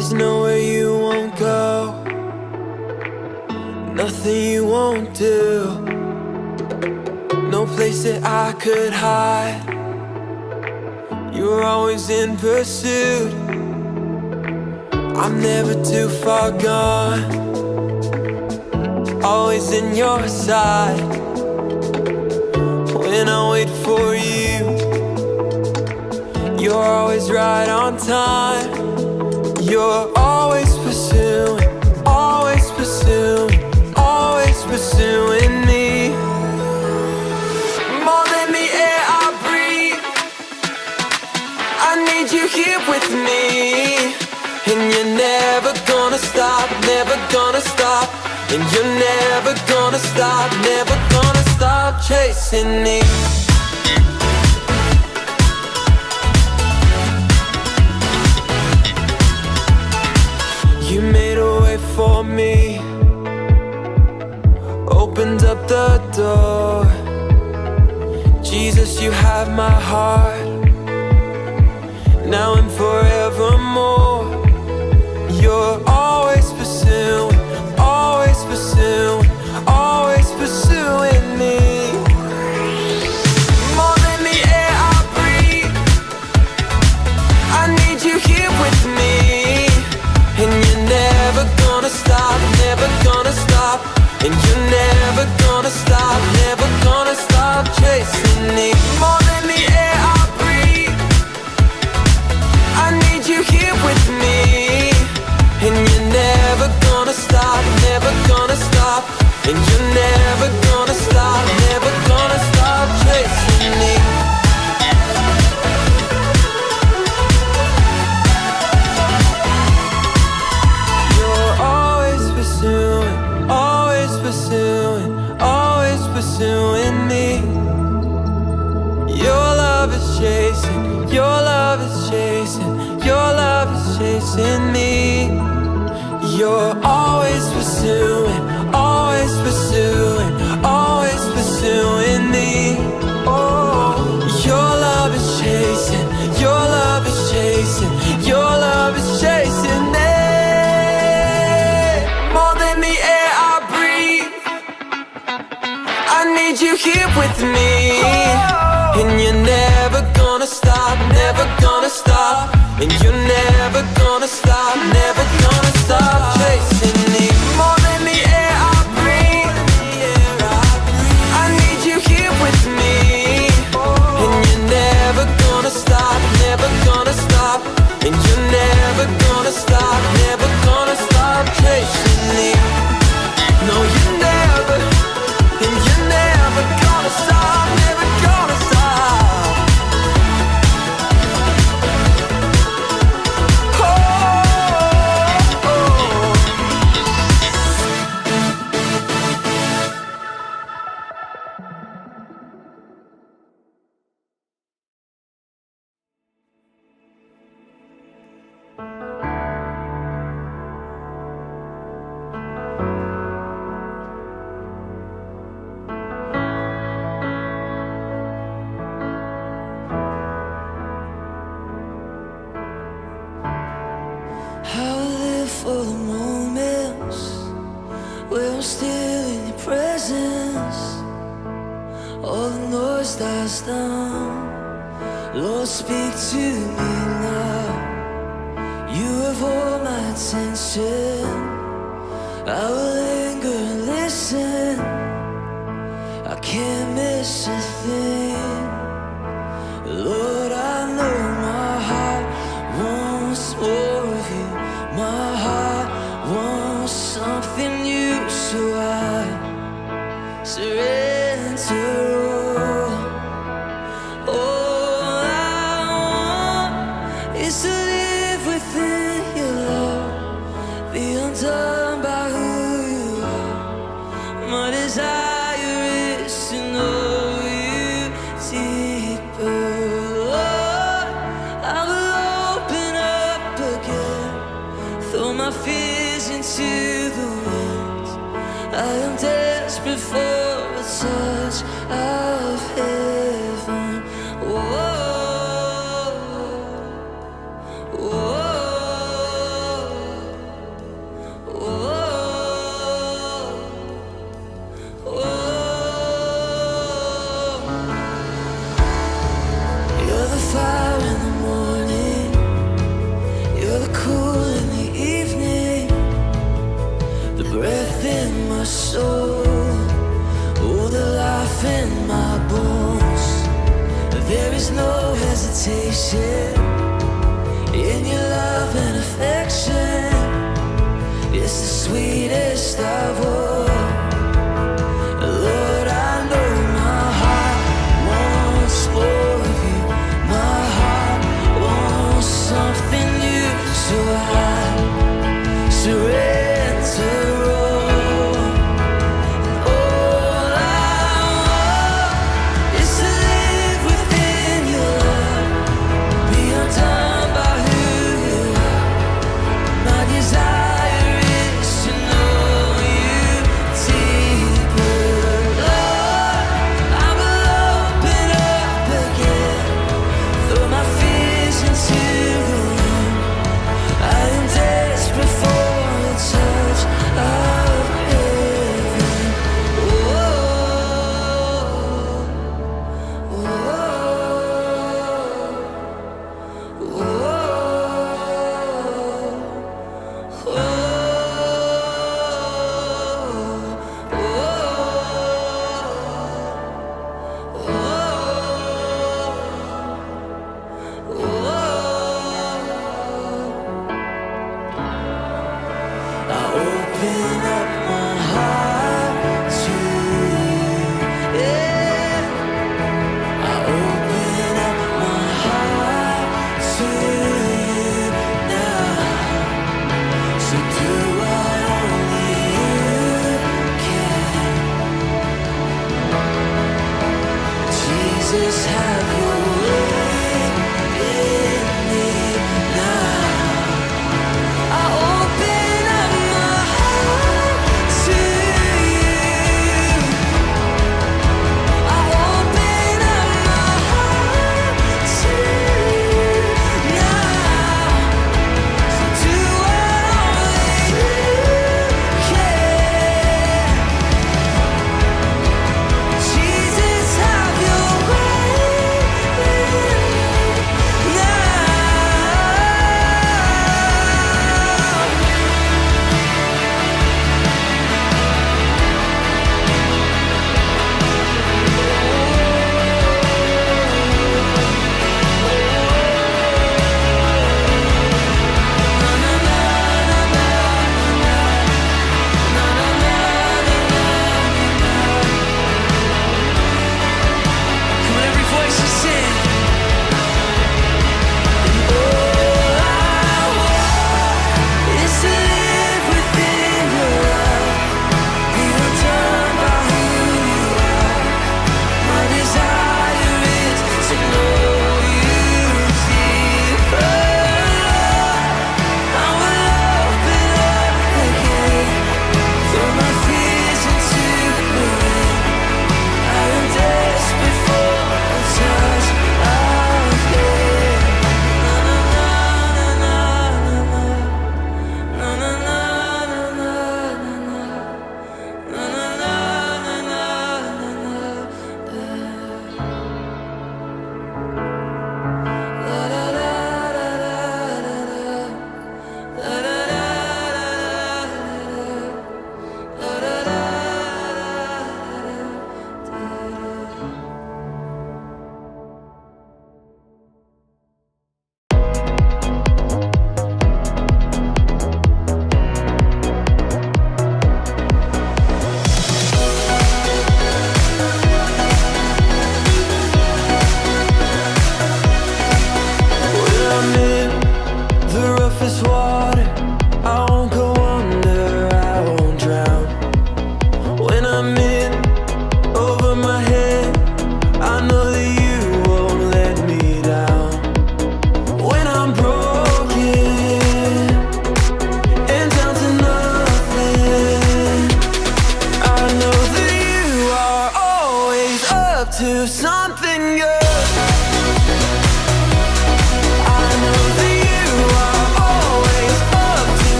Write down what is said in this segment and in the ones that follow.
There's nowhere you won't go, nothing you won't do, no place that I could hide. You're always in pursuit, I'm never too far gone, always in your side. When I wait for you, you're always right on time. You're always pursuing, always pursuing, always pursuing me. More than the air I breathe, I need you here with me. And you're never gonna stop, never gonna stop. And you're never gonna stop, never gonna stop chasing me. You made a way for me, opened up the door. Jesus, you have my heart, now and forevermore. You're always pursuing, always pursuing, always pursuing me. More than the air I breathe, I need you here with me. And you're never gonna stop, never gonna stop. And you're never gonna stop, never gonna stop chasing me. More than the air I breathe, I need you here with me. And you're never gonna stop, never gonna stop. And you're never gonna stop, never gonna stop chasing me. You're always pursuing, always pursuing, always pursuing me. Your love is chasing, your love is chasing, your love is chasing me. You're always pursuing, always pursuing, always pursuing me. Oh, your love is chasing, your love is chasing, your love is chasing me. More than the air I breathe, I need you here with me. And you're never gonna stop, never gonna stop. And you're never gonna stop, never gonna stop chasing me. More than the air I breathe, I need you here with me. And you're never gonna stop, never gonna stop. And you're never gonna stop, never gonna stop chasing me. No, you're never, and you're never gonna stop, never gonna stop. How I live for the moments where I'm still in your presence. All the noise dies down. Lord, speak to me now. You have all my attention. I will linger and listen. I can't miss a thing. Lord, I know my heart wants more of you. My heart wants something new, so I surrender all. All I want is to live within your love, be undone by who you are. My desire is to know you deeper. Lord, I will open up again, throw my fears into the wind. I am desperate for a touch of heaven. Whoa, whoa. soul, oh, the life in my bones. There is no hesitation in your love and affection. It's the sweetest of all. Lord, I know my heart wants more of you. My heart wants something new, so I surrender all. All I want is to live within your love, be undone by who you are. My desire is to know you deeper. Lord, I will open up again, throw my fears into the wind. I am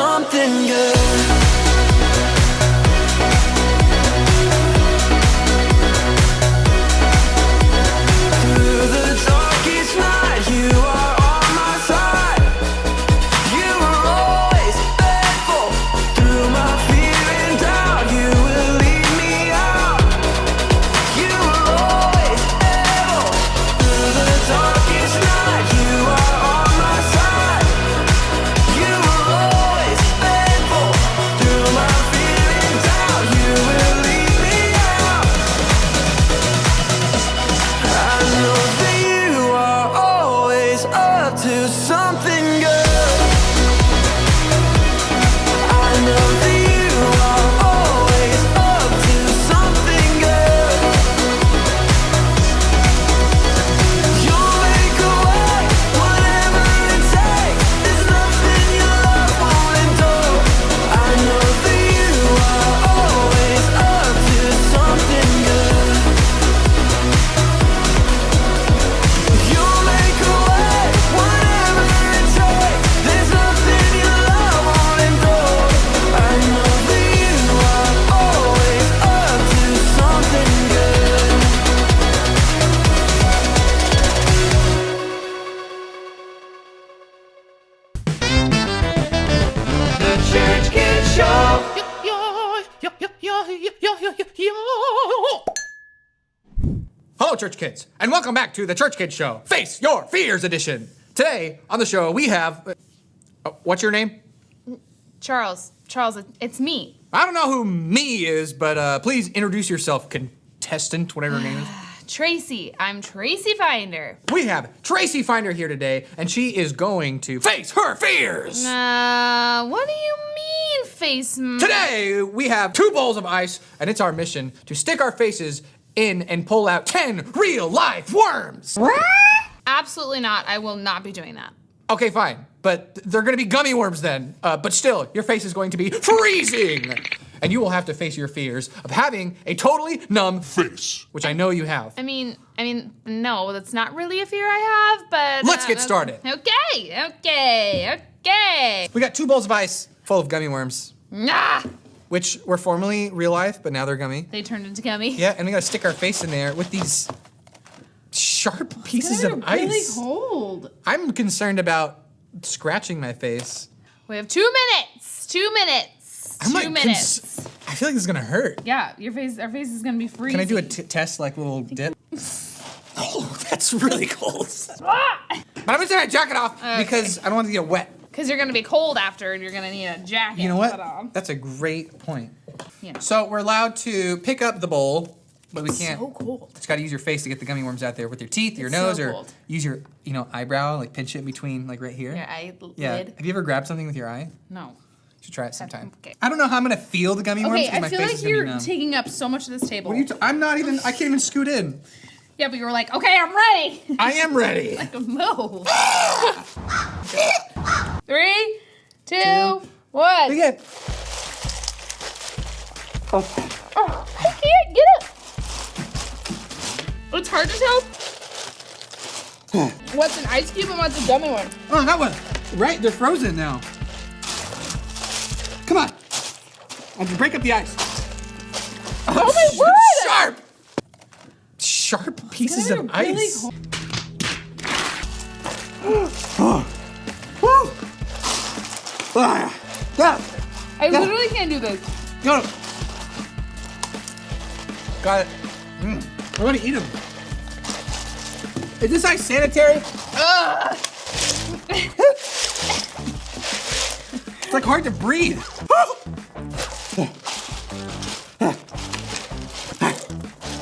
something good. Through the darkest night, you are on my side. You were always faithful. Through my fear and doubt, you will lead me out. You were always able. Through the darkest night, you are on my side. You were always faithful. Through my fear and doubt, you will lead me out. I know that you are always up to something good. I know that you are always up to something good. You'll make a way, whatever it takes. There's nothing your love won't endure. I know that you are always up to something good. You'll make a way, whatever it takes. There's nothing your love won't endure. I know that you are always up to something good. The Church Kid Show. Hello, Church Kids, and welcome back to the Church Kids Show, Face Your Fears edition. Today on the show we have, what's your name? Charles, it's me. I don't know who me is, but please introduce yourself, contestant, whatever your name is. Tracy. I'm Tracy Finder. We have Tracy Finder here today, and she is going to face her fears. What do you mean, face? Today we have 2 bowls of ice, and it's our mission to stick our faces in and pull out 10 real life worms. Absolutely not. I will not be doing that. Okay, fine, but they're gonna be gummy worms then. But still, your face is going to be freezing. And you will have to face your fears of having a totally numb face, which I know you have. I mean, no, that's not really a fear I have, but... Let's get started. Okay. We got 2 bowls of ice full of gummy worms, Nah! which were formerly real life, but now they're gummy. They turned into gummy. Yeah, and we gotta stick our face in there with these sharp pieces of They're really ice. cold. I'm concerned about scratching my face. We have 2 minutes. 2 minutes. I'm 2 like minutes. I feel like this is gonna hurt. Yeah, our face is gonna be freezing. Can I do a test, like little dip? Oh, that's really cold. But I'm gonna take my jacket off because I don't want to get wet. Because you're gonna be cold after and you're gonna need a jacket. You know what? to put on. That's a great point. Yeah. So we're allowed to pick up the bowl, but we can't. So cold. Just gotta use your face to get the gummy worms out there with your teeth, your It's nose, so or cold. use your, eyebrow, like pinch it in between, like right here. Your eyelid? Yeah. Have you ever grabbed something with your eye? No. You should try it sometime. Okay. I don't know how I'm gonna feel the gummy worms Okay, because my I feel face like is gonna be you're numb. taking up so much of this table. What are you I'm not even. I can't even scoot in. Yeah, but you were like, okay, I'm ready. I am ready. Move. 3, 2, 1. Again. Oh, I can't get it. It's hard to tell what's an ice cube and what's a gummy one. Oh, that one. Right, they're frozen now. Come on. I have to break up the ice. Oh my word! Sharp! Sharp pieces of ice. I literally can't do this. No. Got it. I want to eat them. Is this ice sanitary? It's like hard to breathe.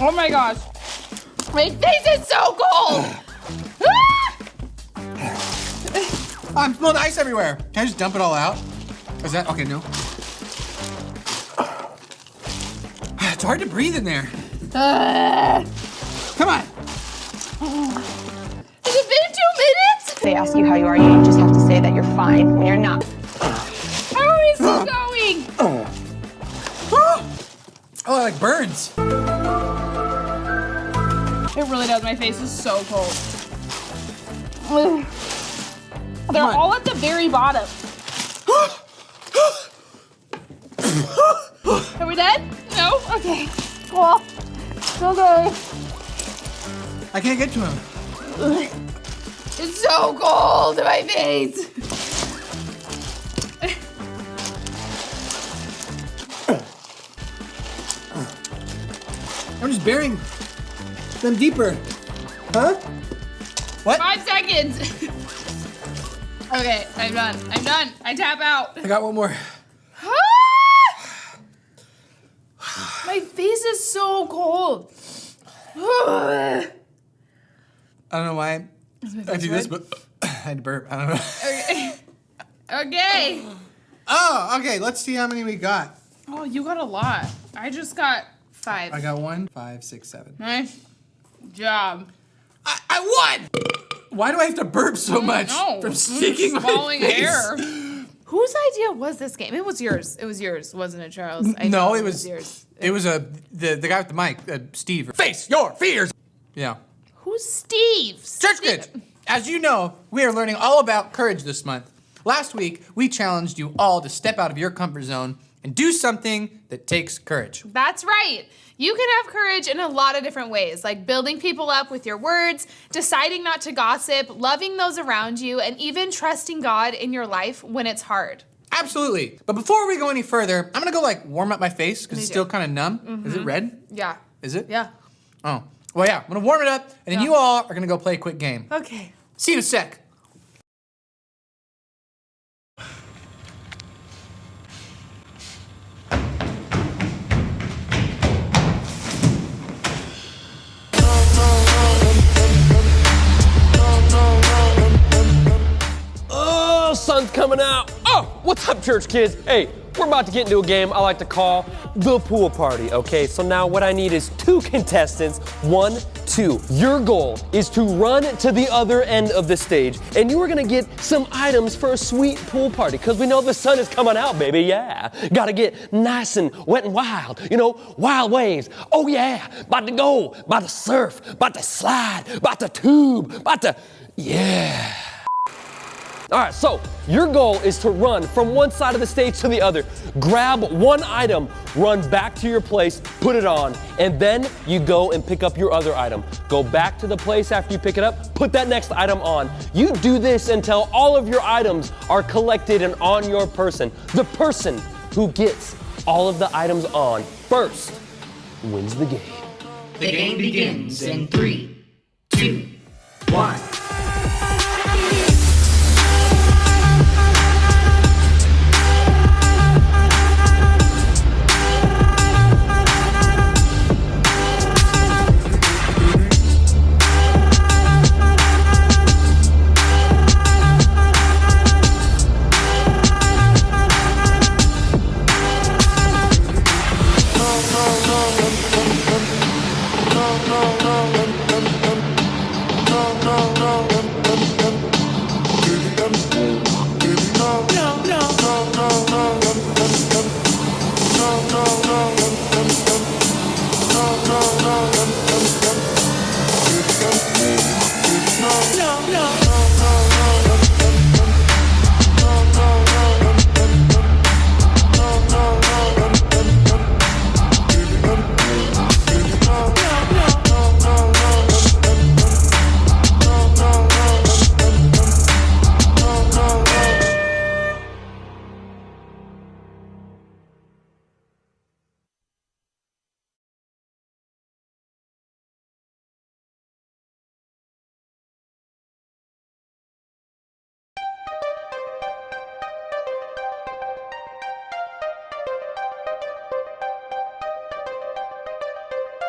Oh my gosh. My face is so cold. I'm spilling ice everywhere. Can I just dump it all out? Is that okay? No. It's hard to breathe in there. Come on. Has it been 2 minutes? They ask you how you are, you just have to say that you're fine when you're not. How is this going? Oh, it like burns. It really does. My face is so cold. They're on. all at the very bottom. we dead? No? Okay. Cool. Okay. I can't get to him. It's so cold in my face. I'm just burying them deeper. Huh? What? 5 seconds. Okay, I'm done. I'm done. I tap out. I got one more. My face is so cold. I don't know why I do this, but I had to burp. I don't know. Okay. Okay. Oh, okay. Let's see how many we got. Oh, you got a lot. I just got 5. I got 1, 5, 6, 7. Nice job. I won! Why do I have to burp so much from sticking my swallowing face? air. Whose idea was this game? It was yours. It was yours, wasn't it, Charles? I No, know it was yours. It was the guy with the mic, Steve. Face your fears. Yeah. Who's Steve? Church kids, as you know, we are learning all about courage this month. Last week, we challenged you all to step out of your comfort zone and do something that takes courage. That's right. You can have courage in a lot of different ways, like building people up with your words, deciding not to gossip, loving those around you, and even trusting God in your life when it's hard. Absolutely. But before we go any further, I'm gonna go warm up my face because it's still kind of numb. Mm-hmm. Is it red? Yeah. Is it? Yeah. Oh. Well, yeah, I'm gonna warm it up, and then you all are gonna go play a quick game. Okay. See you in a sec. Oh, sun's coming out. Oh, what's up, church kids? Hey, we're about to get into a game I like to call the pool party, okay? So now what I need is 2 contestants, 1, 2. Your goal is to run to the other end of the stage, and you are gonna get some items for a sweet pool party, because we know the sun is coming out, baby, yeah. Gotta get nice and wet and wild, wild waves. Oh yeah, about to go, about to surf, about to slide, about to tube, about to, yeah. All right, so your goal is to run from one side of the stage to the other, grab one item, run back to your place, put it on, and then you go and pick up your other item. Go back to the place after you pick it up, put that next item on. You do this until all of your items are collected and on your person. The person who gets all of the items on first wins the game. The game begins in 3, 2, 1.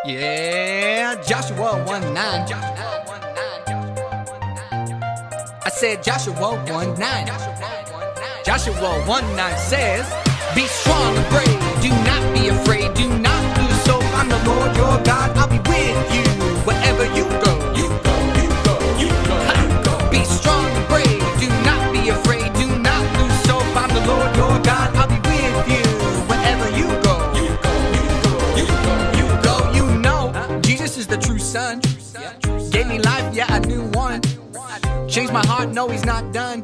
Yeah, Joshua 1-9. I said Joshua 1-9. Joshua 1-9 says, be strong and brave, do not be afraid, do not lose hope. I'm the Lord your God, I'll be with you wherever you go. Be strong and brave, do not be afraid, do not lose hope. I'm the Lord your God, I'll be with you wherever you go. You know, Jesus is the true son. Gave me life, yeah, a new one. Changed my heart, no, he's not done.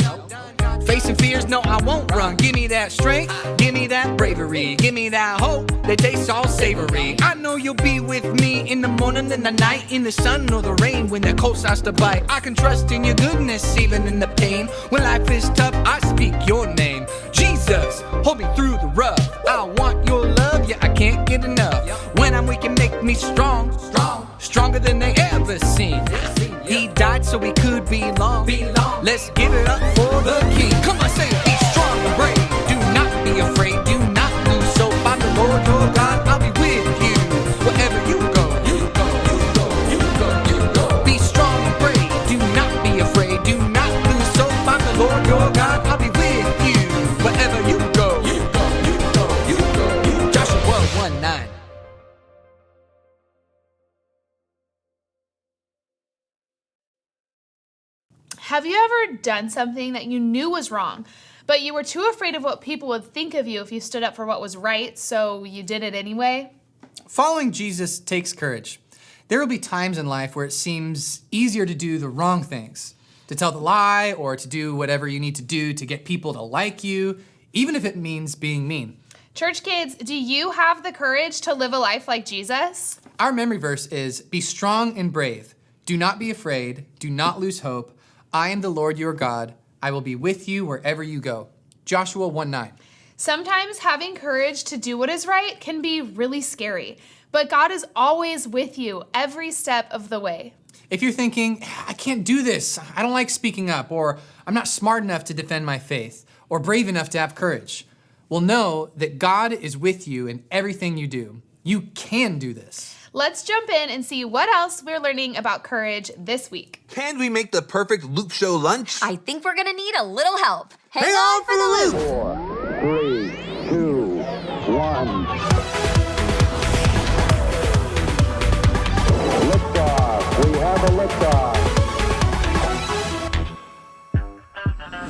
Facing fears, no, I won't run. Give me that strength, give me that bravery, give me that hope that tastes all savory. I know you'll be with me in the morning and the night, in the sun or the rain when the cold starts to bite. I can trust in your goodness even in the pain. When life is tough, I speak your name. Jesus, hold me through the rough. I want your love, yeah, I can't get enough. When I'm weak, you make me strong, stronger than they ever seen. He died so we could belong. Let's give it up for the King. Come on, say it. Be strong and brave. Do not be afraid. Do not lose hope. I'm the Lord your God. I'll be with you wherever you go. You go, you go, you go, you go. Be strong and brave. Do not be afraid. Do not lose hope. I'm the Lord your God. I'll be with you wherever you go. You go, you go, you go, you go. Joshua 1:9. Have you ever done something that you knew was wrong, but you were too afraid of what people would think of you if you stood up for what was right, so you did it anyway? Following Jesus takes courage. There will be times in life where it seems easier to do the wrong things, to tell the lie or to do whatever you need to do to get people to like you, even if it means being mean. Church kids, do you have the courage to live a life like Jesus? Our memory verse is, "Be strong and brave. Do not be afraid. Do not lose hope. I am the Lord your God. I will be with you wherever you go." Joshua 1:9. Sometimes having courage to do what is right can be really scary, but God is always with you every step of the way. If you're thinking, I can't do this, I don't like speaking up, or I'm not smart enough to defend my faith, or brave enough to have courage, well, know that God is with you in everything you do. You can do this. Let's jump in and see what else we're learning about courage this week. Can we make the perfect Loop Show lunch? I think we're gonna need a little help. Hang on for the loop! 4, 3, 2, 1. Liftoff. We have a liftoff.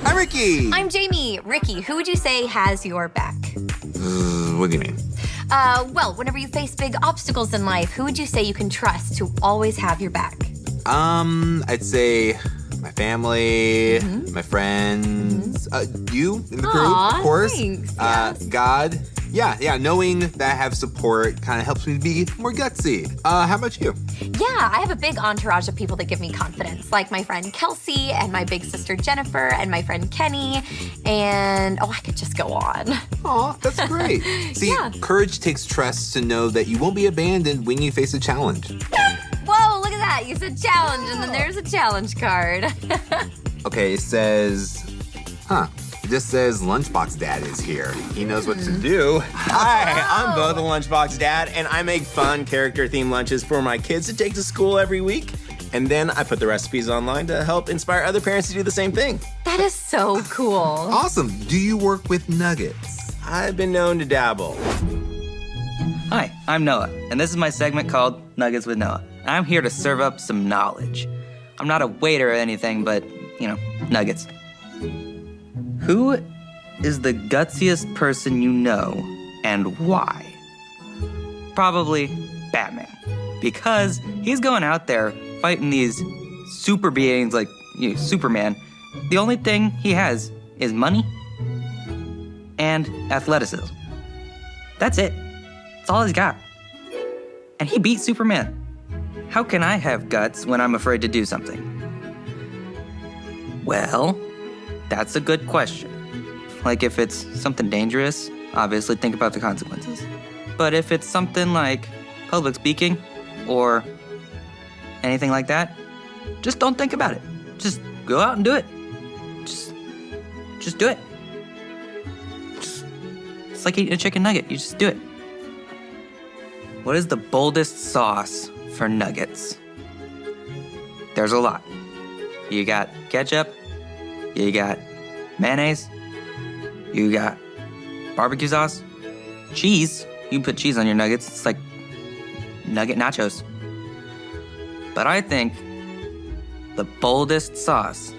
I'm Ricky. I'm Jamie. Ricky, who would you say has your back? What do you mean? Well, whenever you face big obstacles in life, who would you say you can trust to always have your back? I'd say my family, my friends, you in the crew, of course. Thanks. Yes. God. Yeah, knowing that I have support kind of helps me be more gutsy. How about you? Yeah, I have a big entourage of people that give me confidence, like my friend Kelsey and my big sister Jennifer and my friend Kenny, and I could just go on. Aw, that's great. See, courage takes trust to know that you won't be abandoned when you face a challenge. Whoa, look at that. You said challenge, and then there's a challenge card. Okay, it says, it just says Lunchbox Dad is here. He knows what to do. Hi, I'm Bo the Lunchbox Dad, and I make fun character-themed lunches for my kids to take to school every week. And then I put the recipes online to help inspire other parents to do the same thing. That is so cool. Awesome. Do you work with nuggets? I've been known to dabble. Hi, I'm Noah, and this is my segment called Nuggets with Noah. I'm here to serve up some knowledge. I'm not a waiter or anything, but, nuggets. Who is the gutsiest person you know, and why? Probably Batman, because he's going out there fighting these super beings like Superman. The only thing he has is money and athleticism. That's it. That's all he's got. And he beat Superman. How can I have guts when I'm afraid to do something? Well, that's a good question. Like if it's something dangerous, obviously think about the consequences. But if it's something like public speaking or anything like that, just don't think about it. Just go out and do it. Just do it. It's like eating a chicken nugget. You just do it. What is the boldest sauce for nuggets? There's a lot. You got ketchup, you got mayonnaise, you got barbecue sauce, cheese. You can put cheese on your nuggets. It's like nugget nachos. But I think the boldest sauce,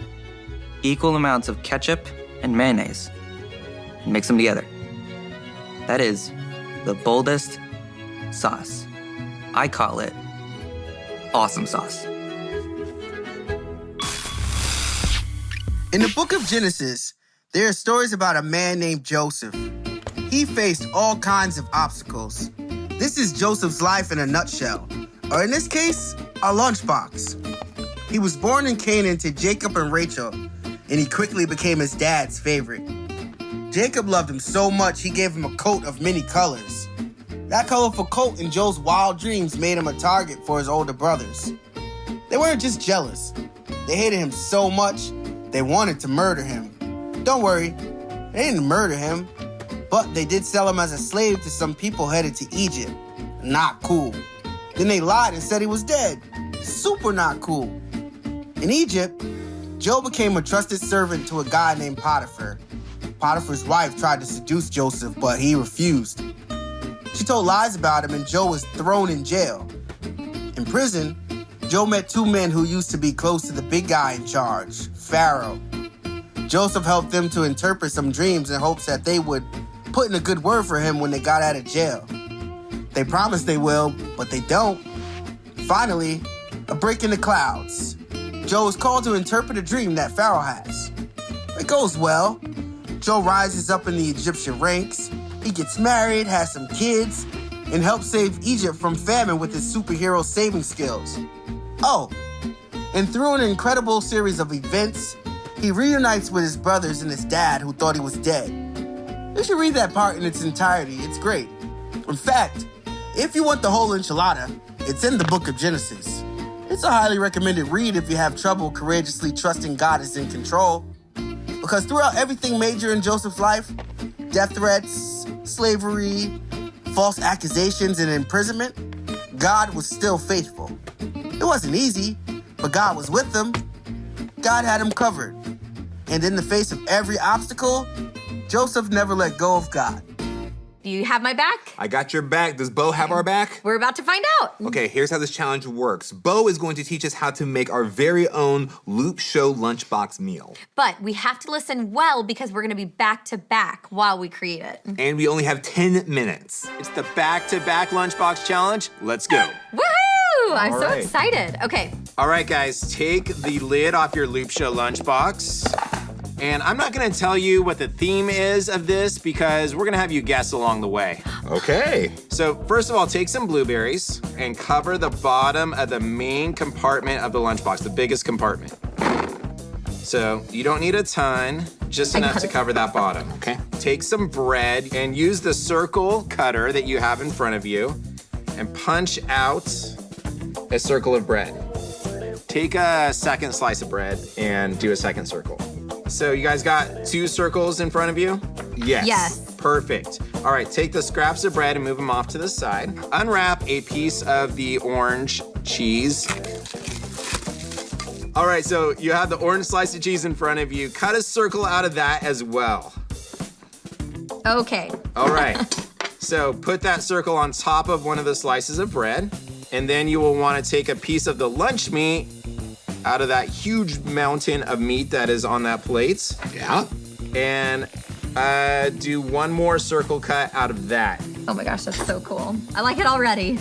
equal amounts of ketchup and mayonnaise, and mix them together. That is the boldest sauce. I call it awesome sauce. In the book of Genesis, There are stories about a man named Joseph. He faced all kinds of obstacles. This is Joseph's life in a nutshell, or in this case, a lunchbox. He was born in Canaan to Jacob and Rachel, and he quickly became his dad's favorite. Jacob loved him so much he gave him a coat of many colors. That colorful coat in Joe's wild dreams made him a target for his older brothers. They weren't just jealous. They hated him so much, they wanted to murder him. Don't worry, they didn't murder him, but they did sell him as a slave to some people headed to Egypt. Not cool. Then they lied and said he was dead. Super not cool. In Egypt, Joe became a trusted servant to a guy named Potiphar. Potiphar's wife tried to seduce Joseph, but he refused. She told lies about him and Joe was thrown in jail. In prison, Joe met two men who used to be close to the big guy in charge, Pharaoh. Joseph helped them to interpret some dreams in hopes that they would put in a good word for him when they got out of jail. They promise they will, but they don't. Finally, a break in the clouds. Joe is called to interpret a dream that Pharaoh has. It goes well. Joe rises up in the Egyptian ranks. He gets married, has some kids, and helps save Egypt from famine with his superhero saving skills. Oh, and through an incredible series of events, he reunites with his brothers and his dad who thought he was dead. You should read that part in its entirety. It's great. In fact, if you want the whole enchilada, it's in the book of Genesis. It's a highly recommended read if you have trouble courageously trusting God is in control. Because throughout everything major in Joseph's life, death threats, slavery, false accusations, and imprisonment, God was still faithful. It wasn't easy, but God was with him. God had him covered. And in the face of every obstacle, Joseph never let go of God. Do you have my back? I got your back. Does Bo have our back? We're about to find out. Okay, here's how this challenge works. Bo is going to teach us how to make our very own Loop Show lunchbox meal. But we have to listen well because we're gonna be back to back while we create it. And we only have 10 minutes. It's the back-to-back lunchbox challenge. Let's go. Woohoo! I'm All so right. excited. Okay. All right, guys, take the lid off your Loop Show lunchbox. And I'm not gonna tell you what the theme is of this because we're gonna have you guess along the way. Okay. So first of all, take some blueberries and cover the bottom of the main compartment of the lunchbox, the biggest compartment. So you don't need a ton, just enough to cover that bottom. Okay. Take some bread and use the circle cutter that you have in front of you and punch out a circle of bread. Take a second slice of bread and do a second circle. So you guys got 2 circles in front of you? Yes. Yes. Perfect. All right, take the scraps of bread and move them off to the side. Unwrap a piece of the orange cheese. All right, so you have the orange slice of cheese in front of you. Cut a circle out of that as well. Okay. All right. So put that circle on top of one of the slices of bread, and then you will want to take a piece of the lunch meat out of that huge mountain of meat that is on that plate. Yeah. And do one more circle cut out of that. Oh my gosh, that's so cool. I like it already.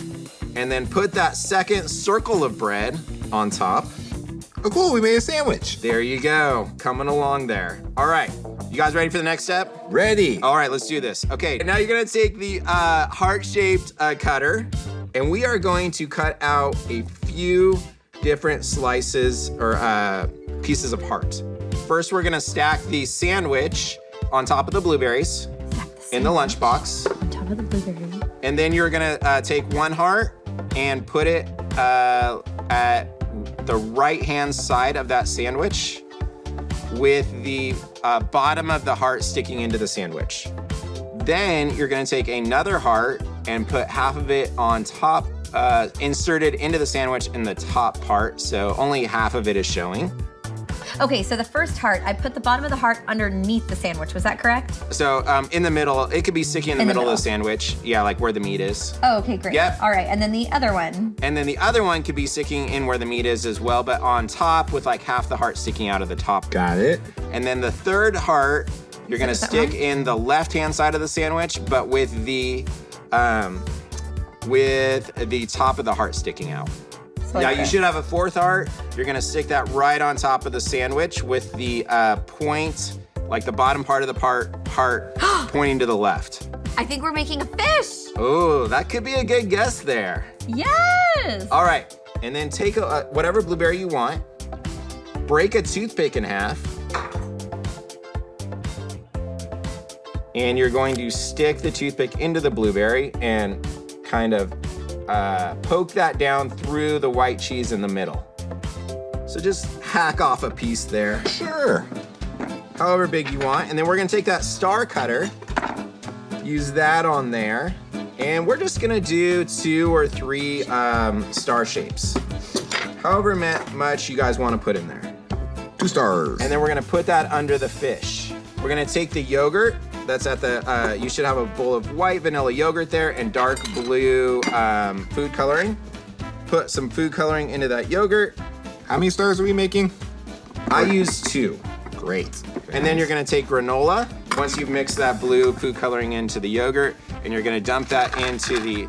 And then put that second circle of bread on top. Oh, cool, we made a sandwich. There you go, coming along there. All right, you guys ready for the next step? Ready. All right, let's do this. Okay, now you're gonna take the heart-shaped cutter, and we are going to cut out a few different slices or pieces of heart. First, we're gonna stack the sandwich on top of the blueberries in the lunchbox. On top of the blueberry. And then you're gonna take one heart and put it at the right-hand side of that sandwich with the bottom of the heart sticking into the sandwich. Then you're gonna take another heart and put half of it on top, inserted into the sandwich in the top part, so only half of it is showing. Okay, so the first heart, I put the bottom of the heart underneath the sandwich. Was that correct? So in the middle, it could be sticking in the middle of the sandwich. Yeah, like where the meat is. Oh, okay, great. Yep. All right, and then the other one. And then the other one could be sticking in where the meat is as well, but on top with like half the heart sticking out of the top. Got it. And then the third heart, you're gonna stick in the left-hand side of the sandwich, but with the top of the heart sticking out. So Now like you this. should have a fourth heart. You're gonna stick that right on top of the sandwich with the point like the bottom part of the heart pointing to the left. I think we're making a fish. Oh, that could be a good guess there. Yes. All right, and then take whatever blueberry you want, break a toothpick in half, and you're going to stick the toothpick into the blueberry and kind of poke that down through the white cheese in the middle. So just hack off a piece there. Sure. However big you want. And then we're gonna take that star cutter, use that on there, and we're just gonna do 2 or 3 star shapes. However much you guys wanna put in there. 2 stars. And then we're gonna put that under the fish. We're gonna take the yogurt that's at the, you should have a bowl of white vanilla yogurt there and dark blue food coloring. Put some food coloring into that yogurt. How many stars are we making? I use 2. Great. And then you're gonna take granola, once you've mixed that blue food coloring into the yogurt, and you're gonna dump that into the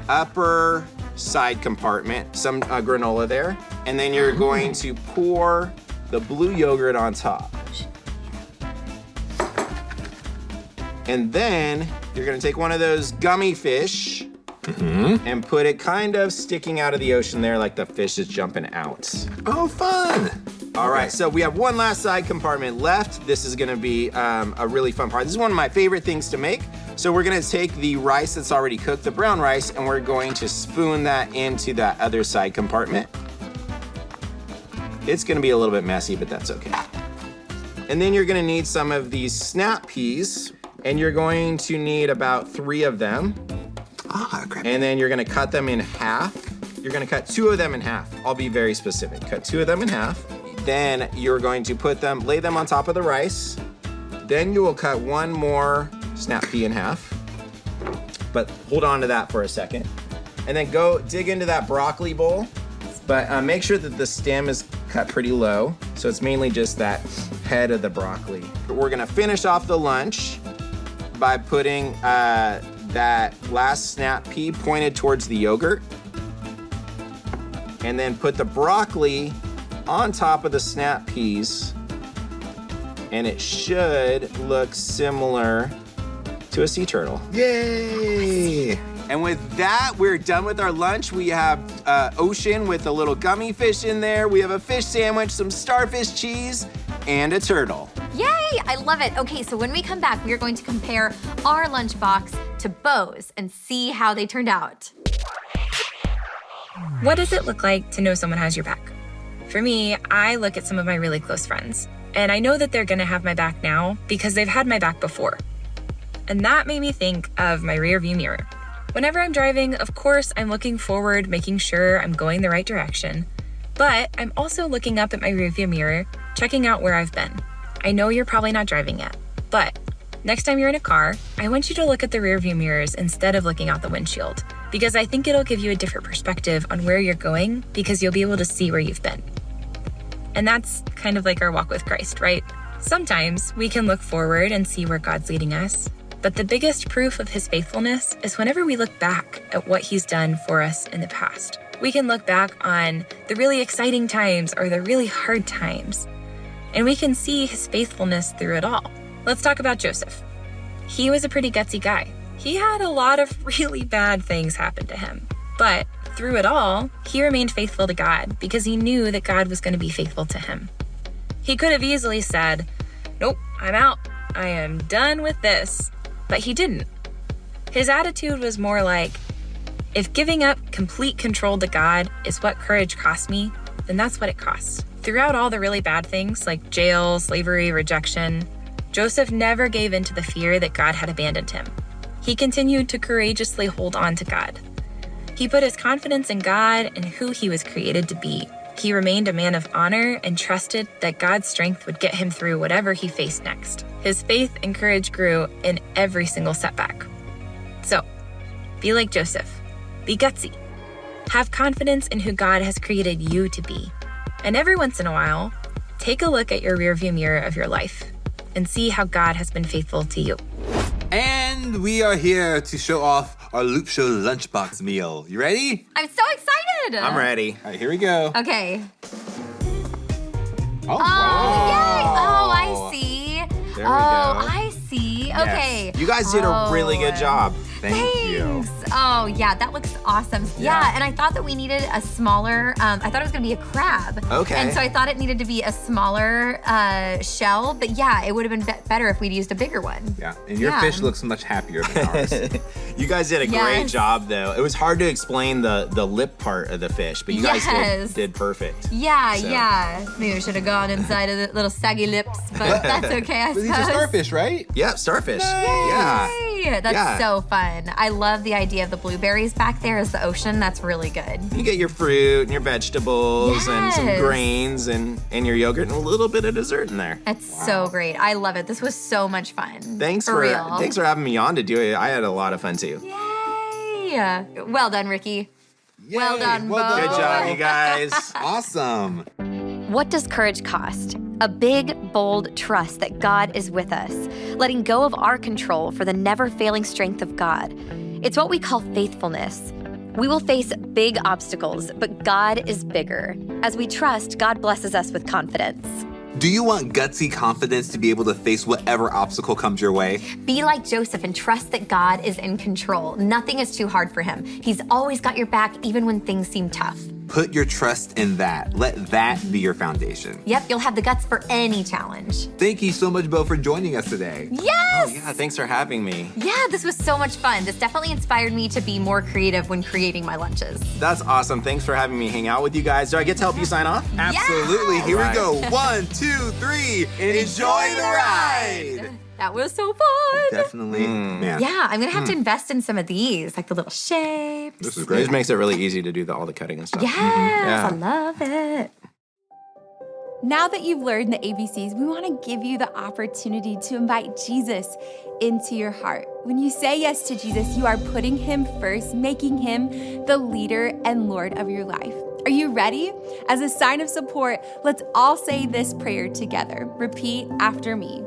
upper side compartment, some granola there, and then you're going to pour the blue yogurt on top. And then you're gonna take one of those gummy fish and put it kind of sticking out of the ocean there like the fish is jumping out. Oh, fun. All right, so we have one last side compartment left. This is gonna be a really fun part. This is one of my favorite things to make. So we're gonna take the rice that's already cooked, the brown rice, and we're going to spoon that into that other side compartment. It's gonna be a little bit messy, but that's okay. And then you're gonna need some of these snap peas, and you're going to need about 3 of them. Ah, crap. And then you're gonna cut them in half. You're gonna cut 2 of them in half. I'll be very specific. Cut 2 of them in half. Then you're going to lay them on top of the rice. Then you will cut 1 more snap pea in half. But hold on to that for a second. And then go dig into that broccoli bowl. But make sure that the stem is cut pretty low. So it's mainly just that head of the broccoli. We're gonna finish off the lunch by putting that last snap pea pointed towards the yogurt. And then put the broccoli on top of the snap peas. And it should look similar to a sea turtle. Yay! And with that, we're done with our lunch. We have ocean with a little gummy fish in there. We have a fish sandwich, some starfish cheese, and a turtle. Yay, I love it. Okay, so when we come back, we are going to compare our lunchbox to Bo's and see how they turned out. What does it look like to know someone has your back? For me, I look at some of my really close friends, and I know that they're gonna have my back now because they've had my back before. And that made me think of my rearview mirror. Whenever I'm driving, of course, I'm looking forward, making sure I'm going the right direction. But I'm also looking up at my rearview mirror, checking out where I've been. I know you're probably not driving yet, but next time you're in a car, I want you to look at the rearview mirrors instead of looking out the windshield, because I think it'll give you a different perspective on where you're going because you'll be able to see where you've been. And that's kind of like our walk with Christ, right? Sometimes we can look forward and see where God's leading us, but the biggest proof of his faithfulness is whenever we look back at what he's done for us in the past. We can look back on the really exciting times or the really hard times, and we can see his faithfulness through it all. Let's talk about Joseph. He was a pretty gutsy guy. He had a lot of really bad things happen to him, but through it all, he remained faithful to God because he knew that God was going to be faithful to him. He could have easily said, "Nope, I'm out. I am done with this." But he didn't. His attitude was more like, if giving up complete control to God is what courage cost me, then that's what it costs. Throughout all the really bad things like jail, slavery, rejection, Joseph never gave in to the fear that God had abandoned him. He continued to courageously hold on to God. He put his confidence in God and who he was created to be. He remained a man of honor and trusted that God's strength would get him through whatever he faced next. His faith and courage grew in every single setback. So, be like Joseph. Be gutsy. Have confidence in who God has created you to be. And every once in a while, take a look at your rearview mirror of your life and see how God has been faithful to you. And we are here to show off our Loop Show lunchbox meal. You ready? I'm so excited. I'm ready. All right, here we go. Okay. Oh, Yay. Oh, I see. There we go. I see. Yes. Okay. You guys did a really good job. Thank you. Oh, yeah, that looks awesome. Yeah, and I thought that we needed a smaller, I thought it was gonna be a crab. Okay. And so I thought it needed to be a smaller shell, but yeah, it would have been better if we'd used a bigger one. Yeah, and your fish looks much happier than ours. You guys did a great job, though. It was hard to explain the lip part of the fish, but you guys did perfect. Yeah, So- yeah. Maybe we should have gone inside of the little saggy lips, but that's okay, I suppose. These are starfish, right? Yeah, starfish. Yeah. Yay! That's so fun. I love the idea of the blueberries back there as the ocean. That's really good. You get your fruit and your vegetables and some Yes. grains and your yogurt and a little bit of dessert in there. That's so great. I love it. This was so much fun. Thanks for real. thanks for having me on to do it. I had a lot of fun too. Yay! Well done, Ricky. Well done, Bo. Good job, you guys. Awesome. What does courage cost? A big, bold trust that God is with us, letting go of our control for the never-failing strength of God. It's what we call faithfulness. We will face big obstacles, but God is bigger. As we trust, God blesses us with confidence. Do you want gutsy confidence to be able to face whatever obstacle comes your way? Be like Joseph and trust that God is in control. Nothing is too hard for him. He's always got your back, even when things seem tough. Put your trust in that. Let that be your foundation. Yep, you'll have the guts for any challenge. Thank you so much, Bo, for joining us today. Yes! Oh, yeah, thanks for having me. Yeah, this was so much fun. This definitely inspired me to be more creative when creating my lunches. That's awesome. Thanks for having me hang out with you guys. Do I get to help you sign off? Absolutely. Here we Right. go. 1, 2, 3. Enjoy the ride. That was so fun. Definitely. Man. Yeah, I'm gonna have to invest in some of these, like the little shapes. This is It great. just makes it really easy to do all the cutting and stuff. Yes, Yeah. I love it. Now that you've learned the ABCs, we want to give you the opportunity to invite Jesus into your heart. When you say yes to Jesus, you are putting him first, making him the leader and Lord of your life. Are you ready? As a sign of support, let's all say this prayer together. Repeat after me.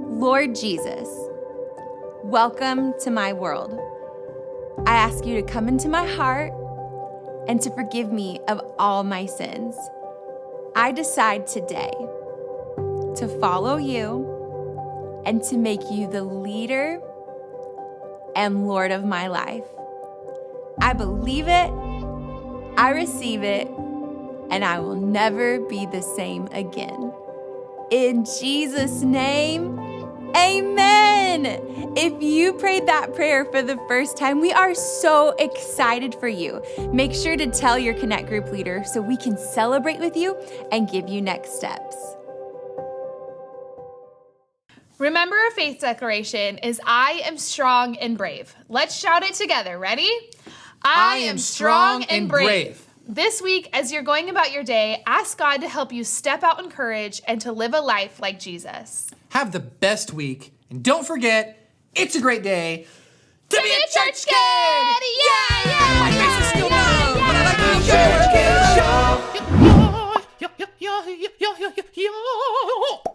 Lord Jesus, welcome to my world. I ask you to come into my heart and to forgive me of all my sins. I decide today to follow you and to make you the leader and Lord of my life. I believe it, I receive it, and I will never be the same again. In Jesus' name, amen. If you prayed that prayer for the first time, we are so excited for you. Make sure to tell your Connect group leader so we can celebrate with you and give you next steps. Remember, our faith declaration is I am strong and brave. Let's shout it together. Ready? I am strong and brave. This week, as you're going about your day, ask God to help you step out in courage and to live a life like Jesus. Have the best week. And don't forget, it's a great day To be a church kid! Yeah! My face is still numb, but I like to be Church church kid. kid show.